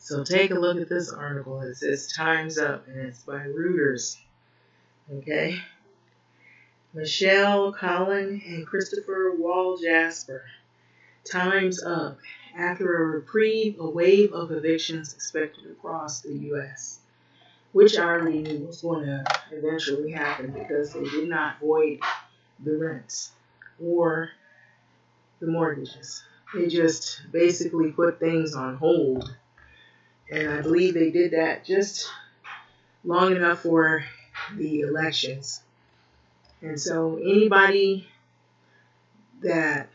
So take a look at this article. It says Time's Up, and it's by Reuters. Okay? Michelle, Colin, and Christopher Wall-Jasper. Time's up. After a reprieve, a wave of evictions expected across the U.S., which I already knew was going to eventually happen because they did not void the rents or the mortgages. They just basically put things on hold. And I believe they did that just long enough for the elections. And so anybody that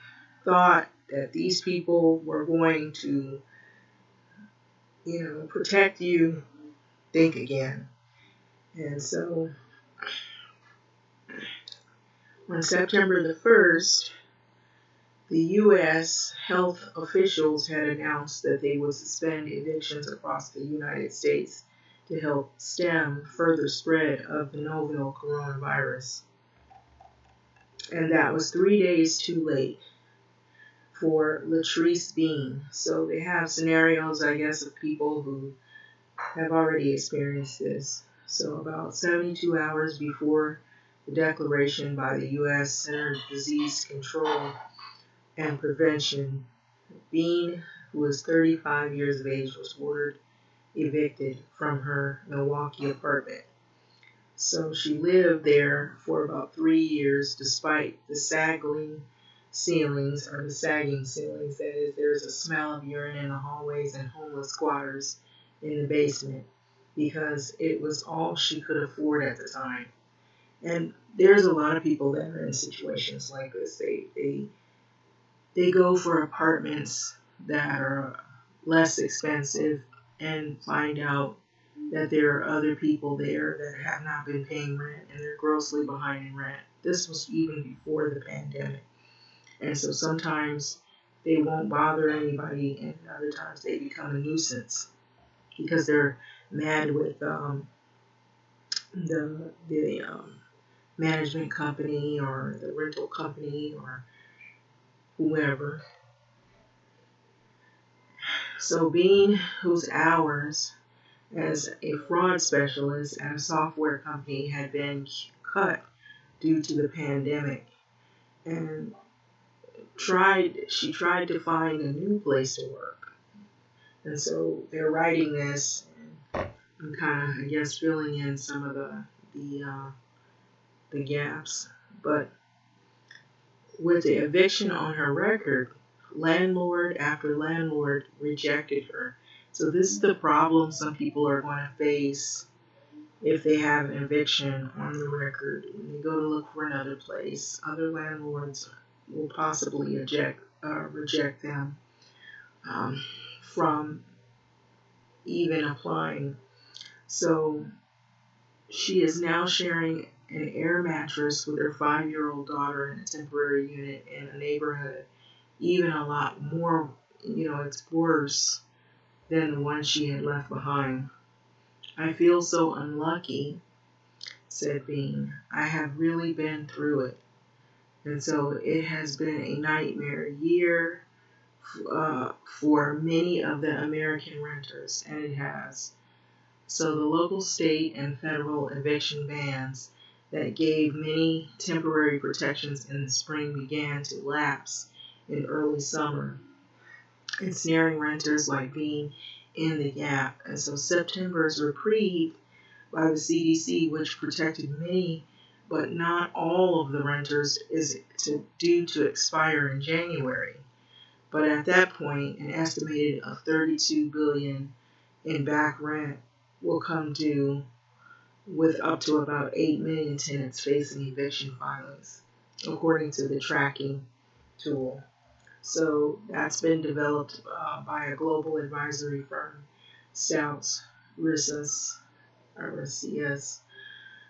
thought that these people were going to, protect you, think again. And so on September the 1st, the U.S. health officials had announced that they would suspend evictions across the United States to help stem further spread of the novel coronavirus. And that was 3 days too late for Latrice Bean. So they have scenarios, I guess, of people who have already experienced this. So about 72 hours before the declaration by the U.S. Centers for Disease Control and Prevention, Bean, who was 35 years of age, was ordered evicted from her Milwaukee apartment. So she lived there for about 3 years despite the sagging ceilings. That is, there's a smell of urine in the hallways and homeless squatters in the basement because it was all she could afford at the time. And there's a lot of people that are in situations like this. They go for apartments that are less expensive and find out that there are other people there that have not been paying rent and they're grossly behind in rent. This was even before the pandemic. And so sometimes they won't bother anybody, and other times they become a nuisance because they're mad with the management company or the rental company or whoever. So Bean, whose hours as a fraud specialist at a software company had been cut due to the pandemic, and she tried to find a new place to work. And so they're writing this, and I'm kind of, I guess, filling in some of the gaps. But with the eviction on her record, landlord after landlord rejected her. So this is the problem some people are going to face if they have an eviction on the record. When they go to look for another place, other landlords will possibly reject them from even applying. So she is now sharing an air mattress with her 5-year-old daughter in a temporary unit in a neighborhood, even a lot more, it's worse than the one she had left behind. I feel so unlucky, said Bean. I have really been through it. And so it has been a nightmare year for many of the American renters, and it has. So the local, state, and federal eviction bans that gave many temporary protections in the spring began to lapse in early summer, ensnaring renters like Bean in the gap. And so September's reprieve by the CDC, which protected many but not all of the renters, is due to expire in January. But at that point, an estimated of $32 billion in back rent will come due, with up to about 8 million tenants facing eviction filings, according to the tracking tool. So that's been developed by a global advisory firm, Stouts, RICS,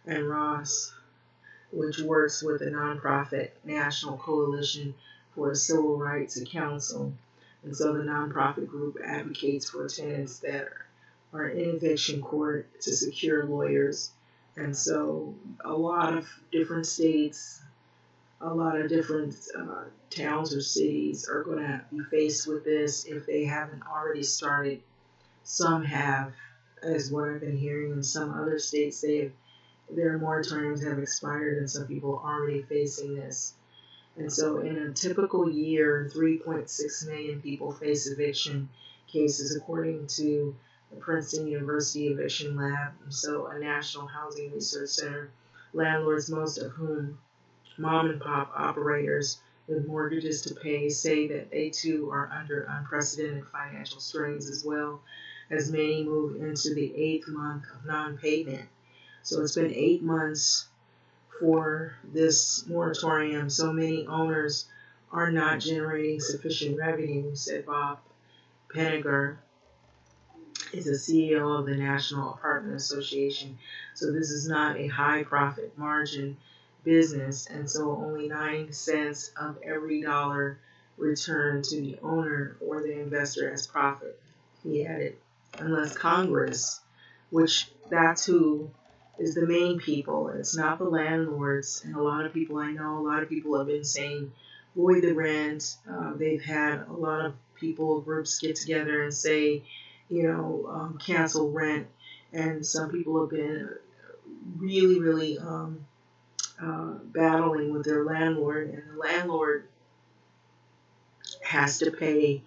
and Ross, which works with the nonprofit National Coalition for Civil Rights Council. And so the nonprofit group advocates for tenants that are in eviction court to secure lawyers. And so a lot of different states, a lot of different towns or cities are going to be faced with this if they haven't already started Some have, as what I've been hearing. In some other states, their moratoriums have expired, and some people are already facing this. And so, in a typical year, 3.6 million people face eviction cases, according to the Princeton University Eviction Lab, so a national housing research center. Landlords, most of whom mom and pop operators with mortgages to pay, say that they too are under unprecedented financial strains, as well as many move into the 8th month of non-payment. So it's been 8 months for this moratorium. So many owners are not generating sufficient revenue, said Bob Penninger, is the CEO of the National Apartment Association. So this is not a high profit margin business, and so only 9 cents of every dollar return to the owner or the investor as profit, he added, unless Congress, which that's who is the main people, it's not the landlords. And a lot of people I know, a lot of people have been saying void the rent. They've had a lot of people, groups get together and say, cancel rent. And some people have been really, really battling with their landlord, and the landlord has to pay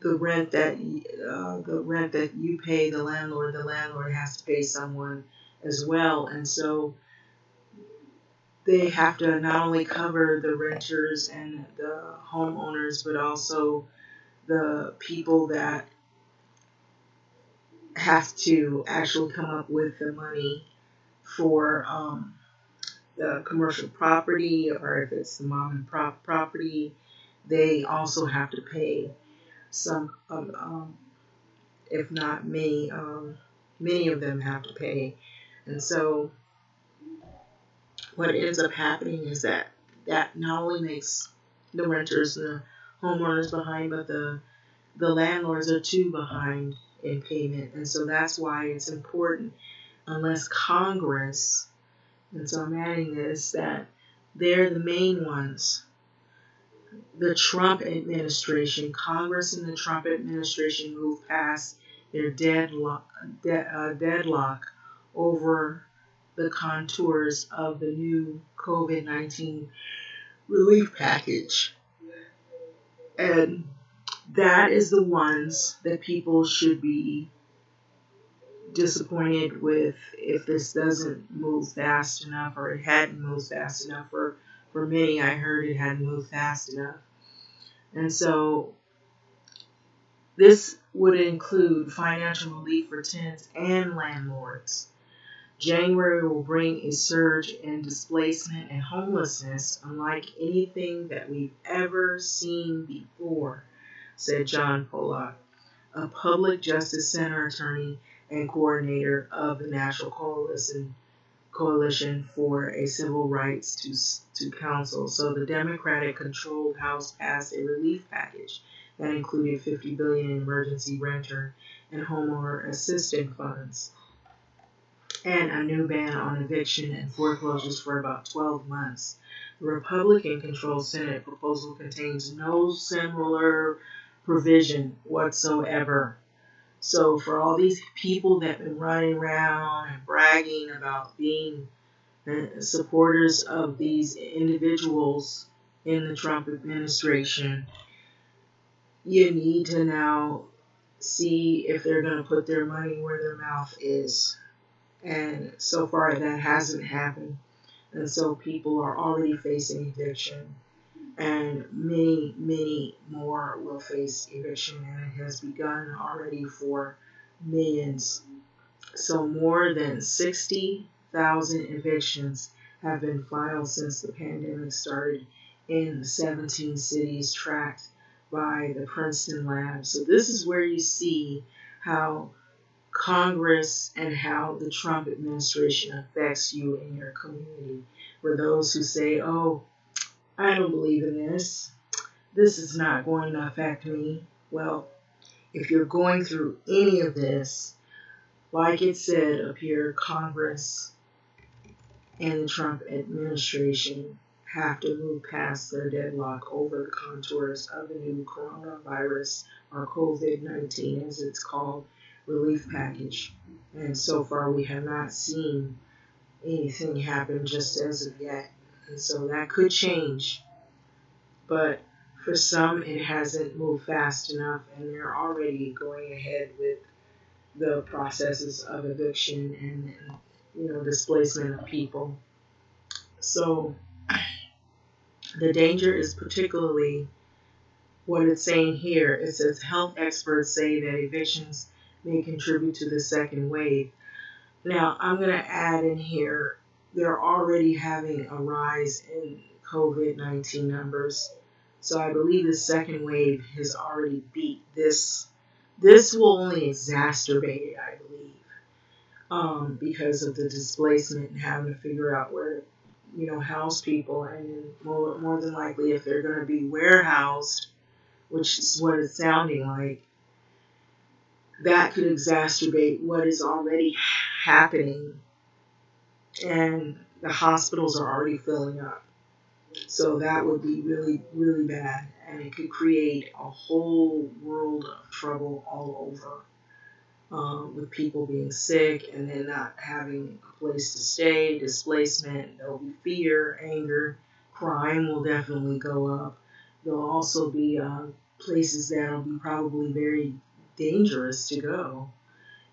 the rent that you pay the landlord. The landlord has to pay someone as well, and so they have to not only cover the renters and the homeowners, but also the people that have to actually come up with the money for the commercial property, or if it's the mom and pop property, they also have to pay some, if not many, many of them have to pay. And so what ends up happening is that not only makes the renters and the homeowners behind, but the landlords are too behind in payment. And so that's why it's important, unless Congress, and so I'm adding this, that they're the main ones. The Trump administration, Congress and the Trump administration moved past their deadlock over the contours of the new COVID-19 relief package. And that is the ones that people should be disappointed with if this doesn't move fast enough, or it hadn't moved fast enough. For many, I heard it hadn't moved fast enough. And so this would include financial relief for tenants and landlords. January will bring a surge in displacement and homelessness unlike anything that we've ever seen before, said John Pollock, a public justice center attorney and coordinator of the National Coalition for a Civil Rights to Council. So the Democratic-controlled House passed a relief package that included $50 billion in emergency renter and homeowner assistance funds, and a new ban on eviction and foreclosures for about 12 months. The Republican-controlled Senate proposal contains no similar provision whatsoever. So for all these people that have been running around and bragging about being supporters of these individuals in the Trump administration, you need to now see if they're going to put their money where their mouth is. And so far that hasn't happened. And so people are already facing eviction. And many, many more will face eviction, and it has begun already for millions. So more than 60,000 evictions have been filed since the pandemic started in 17 cities tracked by the Princeton lab. So this is where you see how Congress and how the Trump administration affects you in your community. For those who say, oh, I don't believe in this. This is not going to affect me. Well, if you're going through any of this, like it said up here, Congress and the Trump administration have to move past their deadlock over the contours of the new coronavirus, or COVID-19 as it's called, relief package. And so far we have not seen anything happen just as of yet. And so that could change. But for some, it hasn't moved fast enough, and they're already going ahead with the processes of eviction and displacement of people. So the danger is particularly what it's saying here. It says health experts say that evictions may contribute to the second wave. Now, I'm going to add in here, they're already having a rise in COVID-19 numbers. So I believe the second wave has already beat this. This will only exacerbate it, I believe, because of the displacement and having to figure out where to, house people. And more than likely, if they're going to be warehoused, which is what it's sounding like, that could exacerbate what is already happening. And the hospitals are already filling up. So that would be really, really bad. And it could create a whole world of trouble all over, with people being sick and then not having a place to stay, displacement. There'll be fear, anger, crime will definitely go up. There'll also be places that'll be probably very dangerous to go.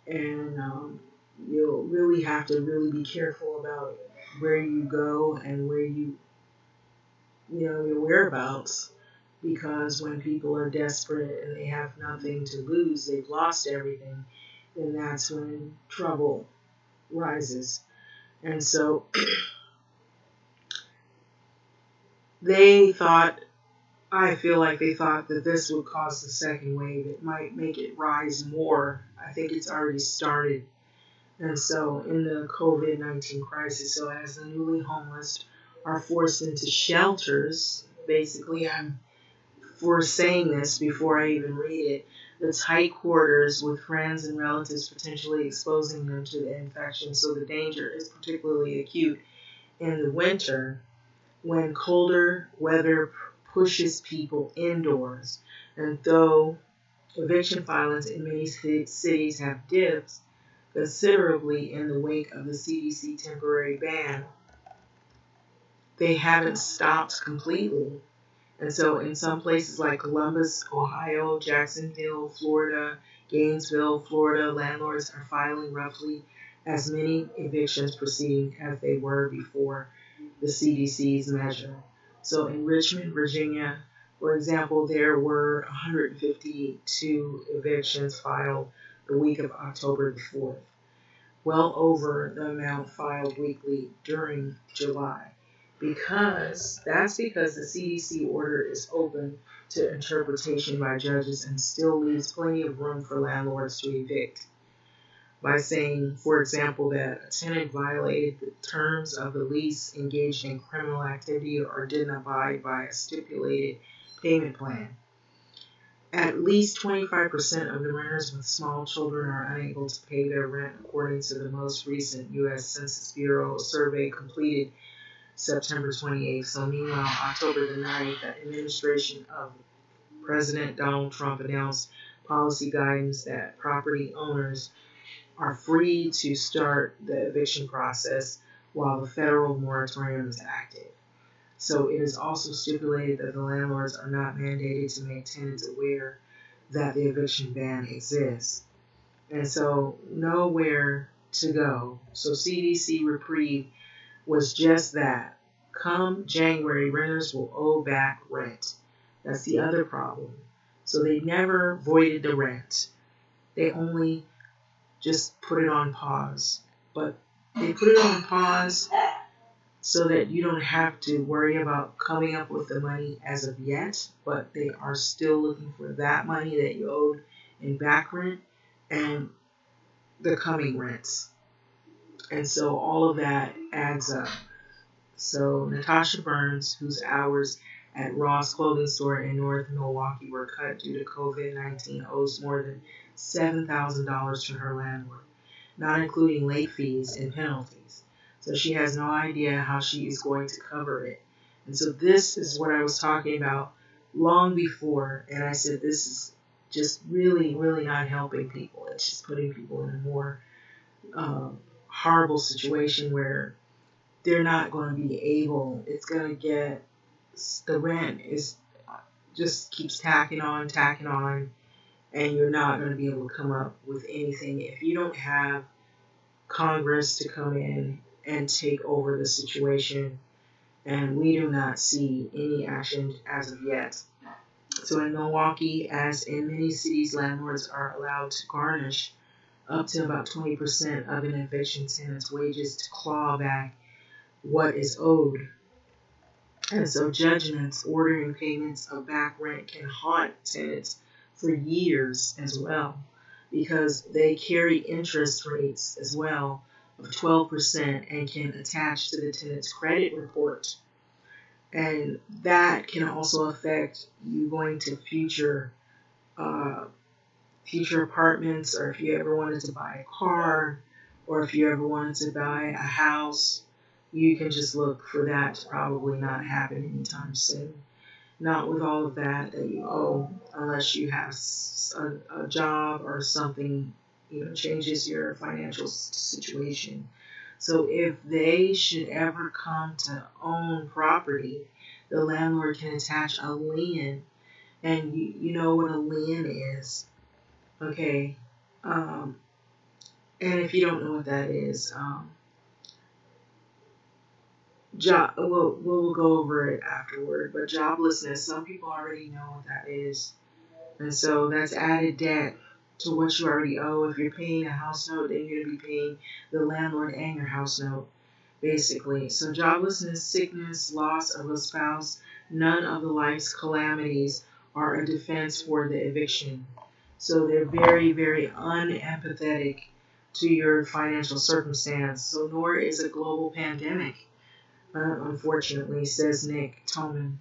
And you'll really have to really be careful about where you go and where your whereabouts, because when people are desperate and they have nothing to lose, they've lost everything, then that's when trouble rises. And so I feel like they thought that this would cause the second wave. It might make it rise more. I think it's already started. And so in the COVID-19 crisis, so as the newly homeless are forced into shelters, basically I'm for saying this before I even read it, the tight quarters with friends and relatives potentially exposing them to the infection. So the danger is particularly acute in the winter when colder weather pushes people indoors. And though eviction filings in many cities have dipped considerably in the wake of the CDC temporary ban, they haven't stopped completely. And so in some places like Columbus, Ohio, Jacksonville, Florida, Gainesville, Florida, landlords are filing roughly as many evictions proceedings as they were before the CDC's measure. So in Richmond, Virginia, for example, there were 152 evictions filed the week of October the 4th, well over the amount filed weekly during July. Because the CDC order is open to interpretation by judges and still leaves plenty of room for landlords to evict. By saying, for example, that a tenant violated the terms of the lease, engaged in criminal activity, or didn't abide by a stipulated payment plan. At least 25% of the renters with small children are unable to pay their rent, according to the most recent U.S. Census Bureau survey completed September 28th. So meanwhile, October the 9th, the administration of President Donald Trump announced policy guidance that property owners are free to start the eviction process while the federal moratorium is active. So it is also stipulated that the landlords are not mandated to make tenants aware that the eviction ban exists. And so nowhere to go. So CDC reprieve was just that. Come January, renters will owe back rent. That's the other problem. So they never voided the rent. They only just put it on pause. But they put it on pause so that you don't have to worry about coming up with the money as of yet, but they are still looking for that money that you owed in back rent and the coming rents. And so all of that adds up. So Natasha Burns, whose hours at Ross clothing store in North Milwaukee were cut due to COVID-19, owes more than $7,000 to her landlord, not including late fees and penalties. So she has no idea how she is going to cover it. And so this is what I was talking about long before. And I said, this is just really, really not helping people. It's just putting people in a more horrible situation where they're not going to be able, it's going to get, the rent is just keeps tacking on, and you're not going to be able to come up with anything if you don't have Congress to come in and take over the situation. And we do not see any action as of yet. So in Milwaukee, as in many cities, landlords are allowed to garnish up to about 20% of an eviction tenant's wages to claw back what is owed. And so judgments ordering payments of back rent can haunt tenants for years as well, because they carry interest rates as well of 12% and can attach to the tenant's credit report. And that can also affect you going to uh, future apartments, or if you ever wanted to buy a car, or if you ever wanted to buy a house. You can just look for that to probably not happen anytime soon. Not with all of that you owe, unless you have a job or something, changes your financial situation. So if they should ever come to own property, the landlord can attach a lien, and you know what a lien is, okay? Um, and if you don't know what that is, we'll go over it afterward. But joblessness, some people already know what that is, and so that's added debt to what you already owe. If you're paying a house note, then you're going to be paying the landlord and your house note, basically. So joblessness, sickness, loss of a spouse, none of the life's calamities are a defense for the eviction. So they're very, very unempathetic to your financial circumstance. So nor is a global pandemic, unfortunately, says Nick Toman,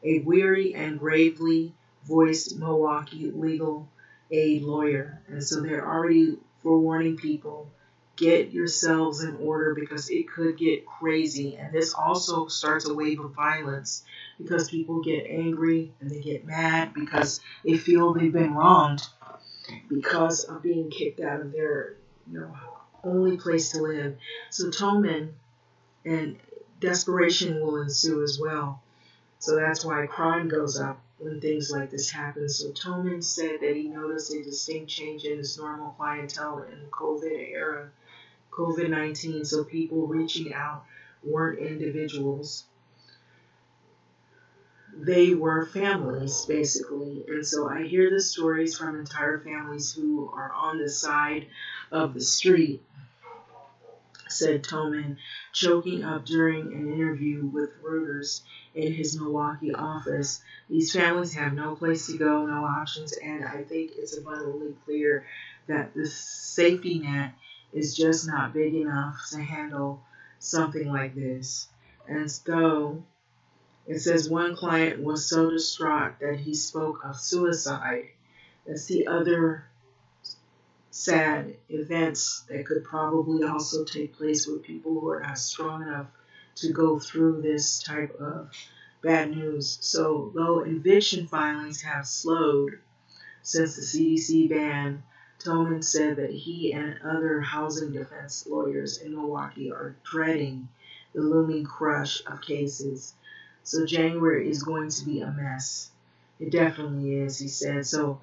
a weary and gravely voiced Milwaukee legal aid lawyer. And so they're already forewarning people, get yourselves in order because it could get crazy. And this also starts a wave of violence because people get angry and they get mad because they feel they've been wronged because of being kicked out of their only place to live. So Toman, and desperation will ensue as well. So that's why crime goes up when things like this happen. So Toman said that he noticed a distinct change in his normal clientele in the COVID era, COVID-19. So people reaching out weren't individuals. They were families, basically. And so I hear the stories from entire families who are on the side of the street, said Toman, choking up during an interview with Reuters in his Milwaukee office. These families have no place to go, no options, and I think it's abundantly clear that the safety net is just not big enough to handle something like this. And so it says one client was so distraught that he spoke of suicide. That's the other sad events that could probably also take place with people who are not strong enough to go through this type of bad news. So though eviction filings have slowed since the CDC ban, Toman said that he and other housing defense lawyers in Milwaukee are dreading the looming crush of cases. So January is going to be a mess. It definitely is, he said. So,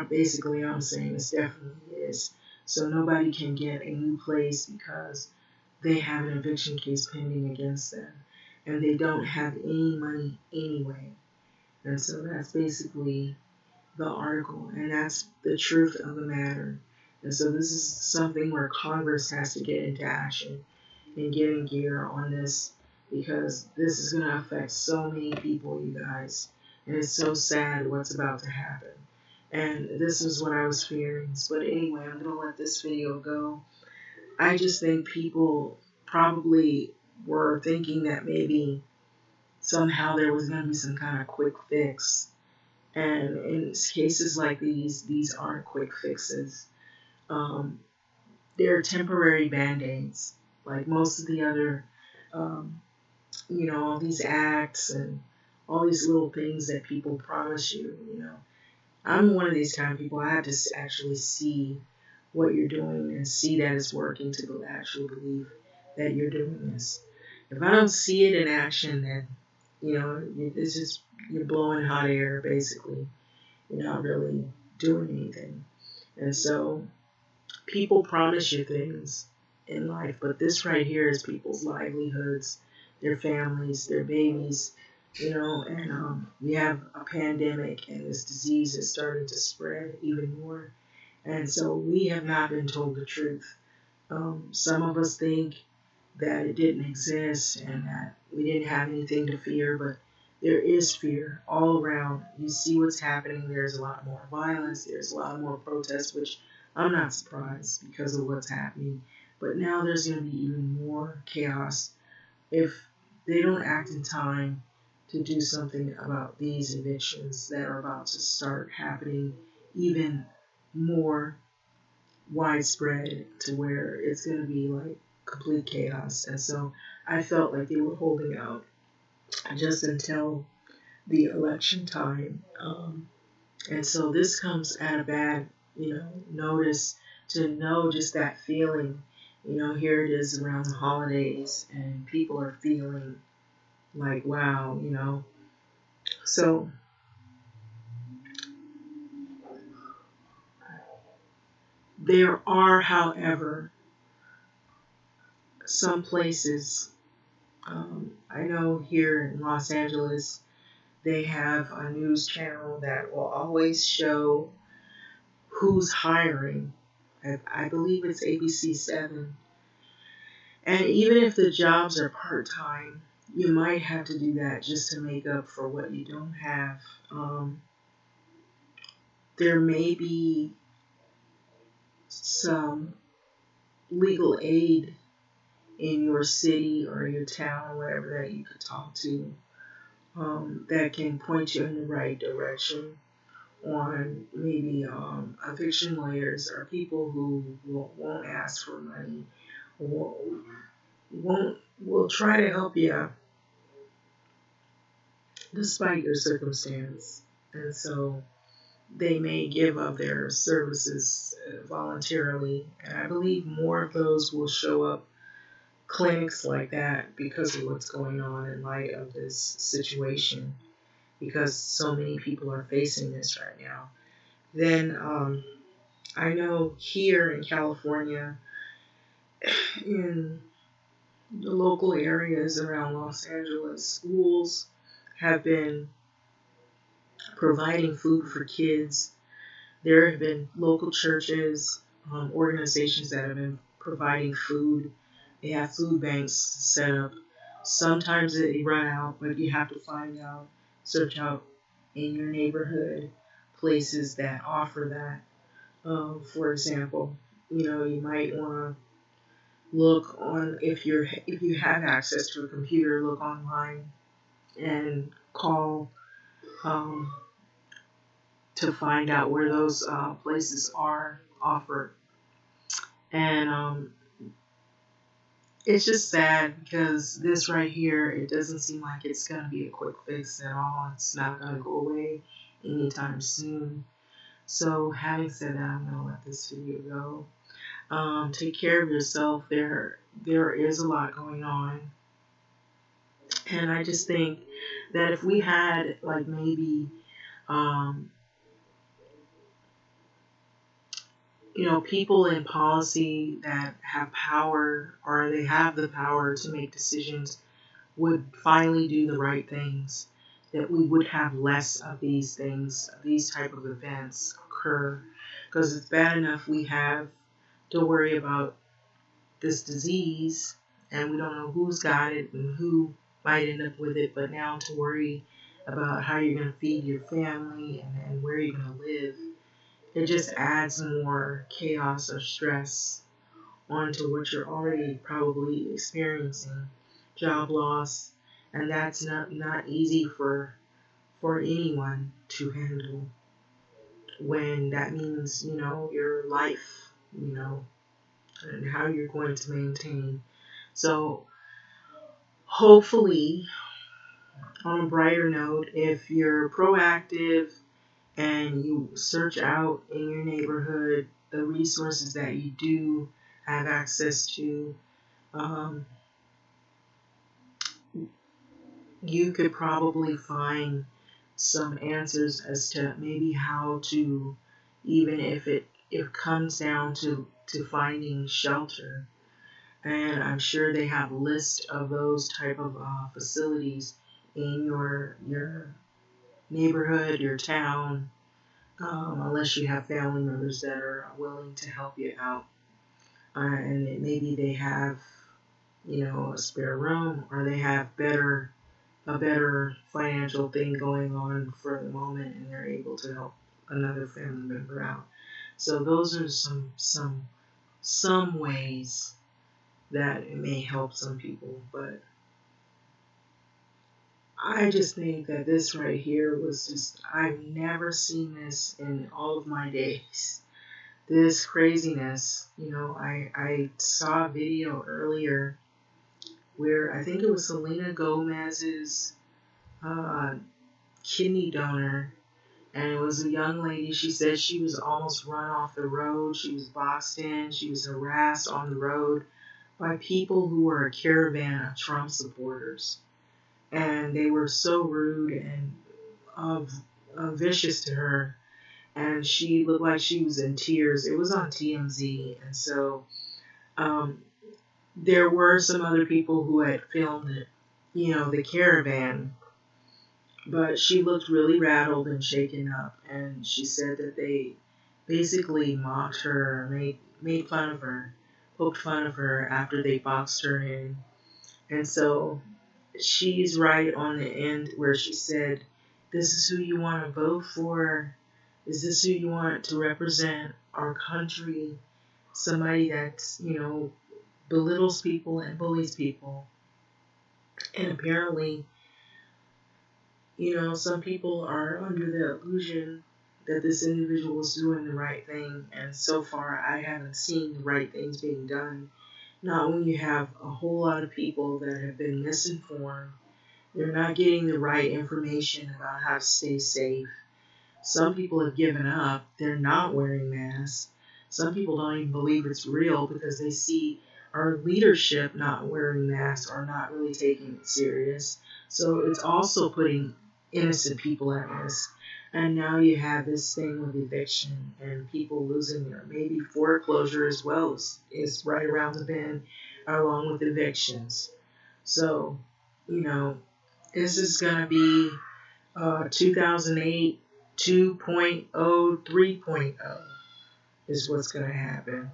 basically, I'm saying this definitely is. So nobody can get a new place because they have an eviction case pending against them. And they don't have any money anyway. And so that's basically the article. And that's the truth of the matter. And so this is something where Congress has to get into action and get in gear on this, because this is going to affect so many people, you guys. And it's so sad what's about to happen. And this is what I was fearing. But anyway, I'm going to let this video go. I just think people probably were thinking that maybe somehow there was going to be some kind of quick fix. And in cases like these aren't quick fixes. They're temporary band-aids. Like most of the other all these acts and all these little things that people promise you, I'm one of these kind of people. I have to actually see what you're doing and see that it's working to actually believe that you're doing this. If I don't see it in action, then, it's just, you're blowing hot air, basically. You're not really doing anything. And so people promise you things in life, but this right here is people's livelihoods, their families, their babies, and we have a pandemic and this disease is starting to spread even more. And so we have not been told the truth. Some of us think that it didn't exist and that we didn't have anything to fear, but there is fear all around. You see what's happening. There's a lot more violence. There's a lot more protests, which I'm not surprised because of what's happening. But now there's going to be even more chaos if they don't act in time to do something about these evictions that are about to start happening even more widespread to where it's going to be like complete chaos. And so I felt like they were holding out just until the election time. And so this comes at a bad, notice to know just that feeling. Here it is around the holidays and people are feeling like, wow, So there are, however, some places, I know here in Los Angeles, they have a news channel that will always show who's hiring. I believe it's ABC 7. And even if the jobs are part-time, you might have to do that just to make up for what you don't have. There may be some legal aid in your city or your town or whatever that you could talk to that can point you in the right direction on maybe eviction lawyers or people who won't ask for money, won't will try to help you out despite your circumstance. And so they may give up their services voluntarily. And I believe more of those will show up clinics like that because of what's going on in light of this situation, because so many people are facing this right now. Then I know here in California, in the local areas around Los Angeles, schools have been providing food for kids. There have been local churches, organizations that have been providing food. They have food banks set up. Sometimes they run out, but you have to find out, search out in your neighborhood places that offer that. For example, you might want to look on if you have access to a computer, look online and call um, to find out where those places are offered. And it's just sad because this right here, it doesn't seem like it's going to be a quick fix at all. It's not going to go away anytime soon. So having said that, I'm going to let this video go. Take care of yourself. There is a lot going on. And I just think that if we had like maybe people in policy that have power or they have the power to make decisions would finally do the right things, that we would have less of these things, these type of events occur. Because it's bad enough we have to worry about this disease and we don't know who's got it and who might end up with it, but now to worry about how you're going to feed your family and where you're going to live, it just adds more chaos or stress onto what you're already probably experiencing. Job loss, and that's not easy for anyone to handle when that means your life, and how you're going to maintain. So hopefully, on a brighter note, if you're proactive and you search out in your neighborhood the resources that you do have access to, um, you could probably find some answers as to maybe how to, even if it comes down to finding shelter. And I'm sure they have a list of those type of facilities in your neighborhood, your town, unless you have family members that are willing to help you out. And maybe they have, a spare room, or they have a better financial thing going on for the moment, and they're able to help another family member out. So those are some ways that it may help some people, but I just think that this right here was just, I've never seen this in all of my days. This craziness, I saw a video earlier where I think it was Selena Gomez's uh, kidney donor, and it was a young lady. She said she was almost run off the road. She was boxed in. She was harassed on the road by people who were a caravan of Trump supporters. And they were so rude and vicious to her. And she looked like she was in tears. It was on TMZ. And so um, there were some other people who had filmed it, the caravan. But she looked really rattled and shaken up, and she said that they basically mocked her, made fun of her, poked fun of her after they boxed her in. And so she's right on the end where she said, "This is who you want to vote for? Is this who you want to represent our country? Somebody that's, belittles people and bullies people." And apparently, some people are under the illusion that this individual is doing the right thing, and so far I haven't seen the right things being done. Not when you have a whole lot of people that have been misinformed, they're not getting the right information about how to stay safe. Some people have given up, they're not wearing masks. Some people don't even believe it's real because they see our leadership not wearing masks or not really taking it serious. So it's also putting innocent people at risk. And now you have this thing with eviction and people losing their, maybe foreclosure as well is right around the bend, along with evictions. So, this is going to be 2008 2.0, 3.0 is what's going to happen.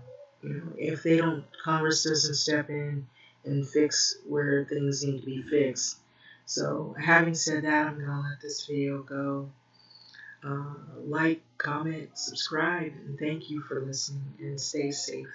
If they don't, Congress doesn't step in and fix where things need to be fixed. So, having said that, I'm going to let this video go. Like, comment, subscribe, and thank you for listening, and stay safe.